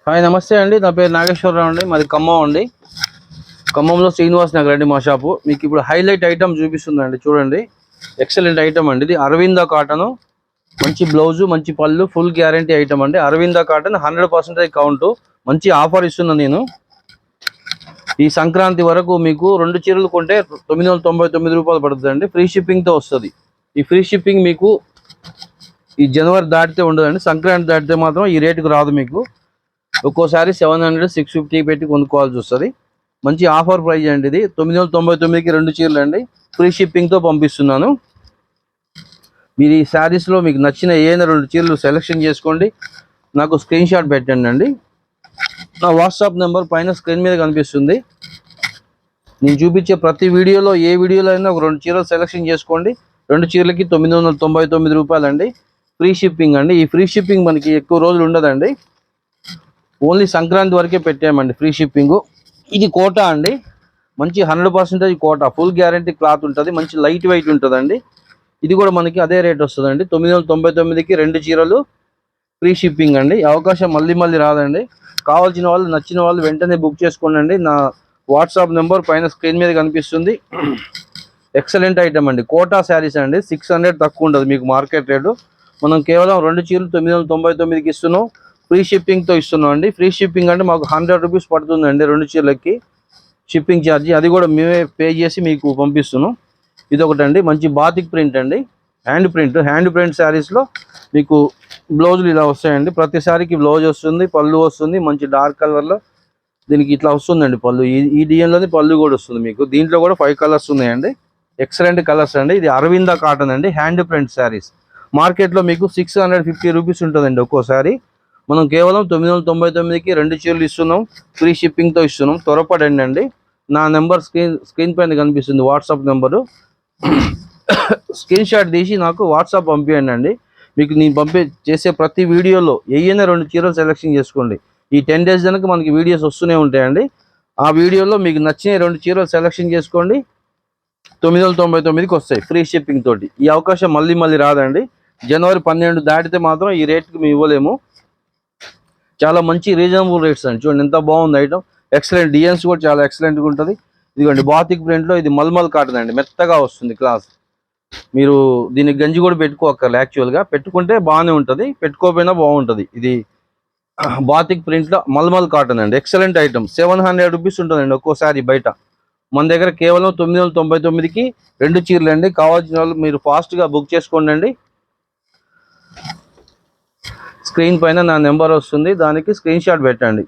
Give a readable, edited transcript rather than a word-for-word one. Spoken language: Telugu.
హాయ్ నమస్తే అండి. నా పేరు నాగేశ్వరరావు అండి. మాది ఖమ్మం అండి. ఖమ్మంలో శ్రీనివాస్ నగర్ అండి మా షాపు. మీకు ఇప్పుడు హైలైట్ ఐటమ్ చూపిస్తుందండి, చూడండి. ఎక్సలెంట్ ఐటమ్ అండి. ఇది అరవింద కాటన్, మంచి బ్లౌజు, మంచి పళ్ళు, ఫుల్ గ్యారంటీ ఐటమ్ అండి. Aravinda cotton 100% count. మంచి ఆఫర్ ఇస్తున్నా నేను. ఈ సంక్రాంతి వరకు మీకు 2 చీరలు కొంటే 999 రూపాయలు పడుతుందండి. ఫ్రీ షిప్పింగ్తో వస్తుంది. ఈ ఫ్రీ షిప్పింగ్ మీకు ఈ జనవరి దాటితే ఉండదండి. సంక్రాంతి దాటితే మాత్రం ఈ రేటుకు రాదు. మీకు ఒక్కోసారి 700, 650 పెట్టి కొనుక్కోవాల్సి వస్తుంది. మంచి ఆఫర్ ప్రైజ్ అండి. ఇది 999కి 2 చీరలు అండి. ఫ్రీ షిప్పింగ్తో పంపిస్తున్నాను. మీరు ఈ శారీస్లో మీకు నచ్చిన ఏదైనా 2 చీరలు సెలెక్షన్ చేసుకోండి, నాకు స్క్రీన్ షాట్ పెట్టండి అండి. నా వాట్సాప్ నెంబర్ పైన స్క్రీన్ మీద కనిపిస్తుంది. నేను చూపించే ప్రతి వీడియోలో ఏ వీడియోలో అయినా ఒక 2 చీరలు సెలెక్షన్ చేసుకోండి. 2 చీరలకి 999 రూపాయలు అండి. ఫ్రీ షిప్పింగ్ అండి. ఈ ఫ్రీ షిప్పింగ్ మనకి ఎక్కువ రోజులు ఉండదండి. ఓన్లీ సంక్రాంతి వరకే పెట్టామండి ఫ్రీ షిప్పింగ్. ఇది కోటా అండి. మంచి 100% కోటా, ఫుల్ గ్యారంటీ క్లాత్ ఉంటుంది. మంచి లైట్ వెయిట్ ఉంటుందండి. ఇది కూడా మనకి అదే రేట్ వస్తుందండి. 999కి 2 చీరలు ఫ్రీ షిప్పింగ్ అండి. అవకాశం మళ్ళీ రాదండి. కావాల్సిన వాళ్ళు, నచ్చిన వాళ్ళు వెంటనే బుక్ చేసుకోండి. నా వాట్సాప్ నెంబర్ పైన స్క్రీన్ మీద కనిపిస్తుంది. ఎక్సలెంట్ ఐటమ్ అండి. కోటా శారీస్ అండి. 600 తక్కువ ఉండదు మీకు మార్కెట్ రేటు. మనం కేవలం 2 చీరలు 999కి ఇస్తున్నాం. ఫ్రీ షిప్పింగ్తో ఇస్తున్నాం అండి. ఫ్రీ షిప్పింగ్ అంటే మాకు 100 రూపీస్ పడుతుందండి 2 చీరలకి షిప్పింగ్ ఛార్జీ. అది కూడా మేమే పే చేసి మీకు పంపిస్తున్నాం. ఇది ఒకటండి. మంచి బాతిక్ ప్రింట్ అండి. హ్యాండ్ ప్రింట్ శారీస్లో మీకు బ్లౌజులు ఇలా వస్తాయండి. ప్రతి శారీకి బ్లౌజ్ వస్తుంది, పళ్ళు వస్తుంది. మంచి డార్క్ కలర్లో దీనికి ఇట్లా వస్తుందండి పళ్ళు. ఈ డిజైన్లోనే పళ్ళు కూడా వస్తుంది మీకు. దీంట్లో కూడా 5 కలర్స్ ఉన్నాయండి. ఎక్సలెంట్ కలర్స్ అండి. ఇది అరవింద కాటన్ అండి. హ్యాండ్ ప్రింట్ శారీస్ మార్కెట్లో మీకు 650 రూపీస్ ఉంటుందండి ఒక్కోసారి. మనం కేవలం 999కి 2 చీరలు ఇస్తున్నాం. ఫ్రీ షిప్పింగ్తో ఇస్తున్నాం. త్వరపడండి అండి. నా నెంబర్ స్క్రీన్ పైన కనిపిస్తుంది, వాట్సాప్ నెంబరు. స్క్రీన్ షాట్ తీసి నాకు వాట్సాప్ పంపించండి అండి. మీకు నేను చేసే ప్రతి వీడియోలో ఏదైనా 2 చీరలు సెలెక్షన్ చేసుకోండి. ఈ 10 days కనుక మనకి వీడియోస్ వస్తూనే ఉంటాయండి. ఆ వీడియోలో మీకు నచ్చిన 2 చీరలు సెలెక్షన్ చేసుకోండి. 999కి వస్తాయి ఫ్రీ షిప్పింగ్ తోటి. ఈ అవకాశం మళ్ళీ రాదండి. జనవరి 12 దాటితే మాత్రం ఈ రేట్కి మేము ఇవ్వలేము. చాలా మంచి రీజనబుల్ రేట్స్ అండి. చూడండి ఎంత బాగుంది ఐటమ్. ఎక్సలెంట్ డిజైన్స్ కూడా చాలా ఎక్సలెంట్గా ఉంటుంది. ఇదిగోండి బాతిక్ ప్రింట్లో ఇది మల్మల్ కాటన్ అండి. మెత్తగా వస్తుంది క్లాత్. మీరు దీనికి గంజి కూడా పెట్టుకోక్కర్లే. యాక్చువల్గా పెట్టుకుంటే బాగానే ఉంటుంది, పెట్టుకోకపోయినా బాగుంటుంది. ఇది బాతిక్ ప్రింట్లో మల్మల్ కాటన్ అండి. Excellent item. 700 రూపీస్ ఉంటుందండి ఒక్కోసారి బయట. మన దగ్గర కేవలం 999కి 2 చీరలు అండి. కావాల్సిన వాళ్ళు మీరు ఫాస్ట్గా బుక్ చేసుకోండి అండి. స్క్రీన్ పైన నా నెంబర్ వస్తుంది, దానికి స్క్రీన్ షాట్ పెట్టండి.